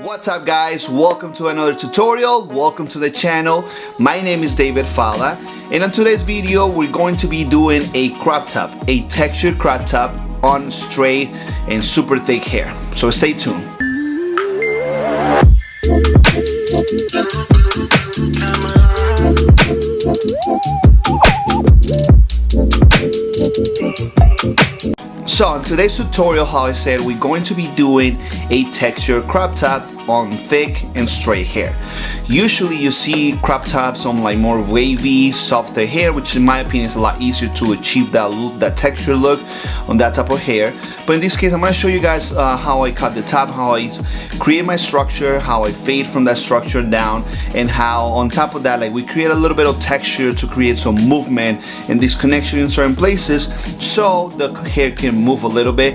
What's up guys, welcome to another tutorial, welcome to the channel. My name is David Falla, and in today's video we're going to be doing a crop top, a textured crop top on straight and super thick hair. So stay tuned. So in today's tutorial, how I said, we're going to be doing a textured crop top on thick and straight hair. Usually you see crop tops on like more wavy, softer hair, which in my opinion is a lot easier to achieve that look, that texture look on that type of hair. But in this case, I'm going to show you guys how I cut the top, how I create my structure, how I fade from that structure down, and how on top of that, like, we create a little bit of texture to create some movement and disconnection in certain places, so the hair can move a little bit.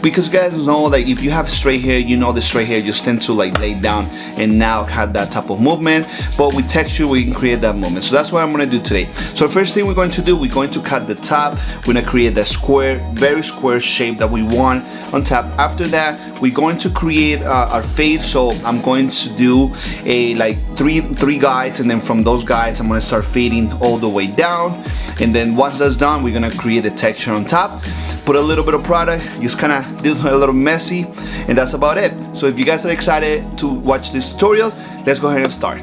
Because you guys know, like, if you have straight hair, you know the straight hair just tend to like lay down and now have that type of movement, but with texture we can create that movement. So that's what I'm going to do today. So the first thing we're going to do, we're going to cut the top. We're going to create that square, very square shape that we want on top. After that, we're going to create our fade. So I'm going to do a like three guides, and then from those guides I'm going to start fading all the way down, and then once that's done, we're going to create the texture on top. Put a little bit of product, just kind of do it a little messy, and that's about it. So if you guys are excited to watch this tutorial, let's go ahead and start.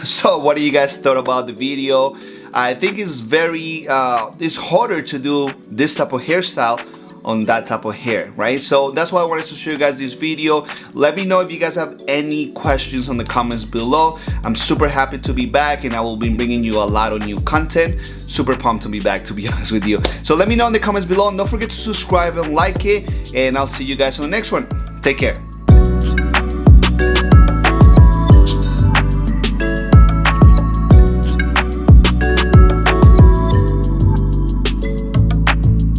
So what do you guys thought about the video? I think it's it's harder to do this type of hairstyle on that type of hair, right? So that's why I wanted to show you guys this video. Let me know if you guys have any questions on the comments below. I'm super happy to be back, and I will be bringing you a lot of new content. Super pumped to be back, to be honest with you. So let me know in the comments below, and don't forget to subscribe and like it, and I'll see you guys on the next one. Take care.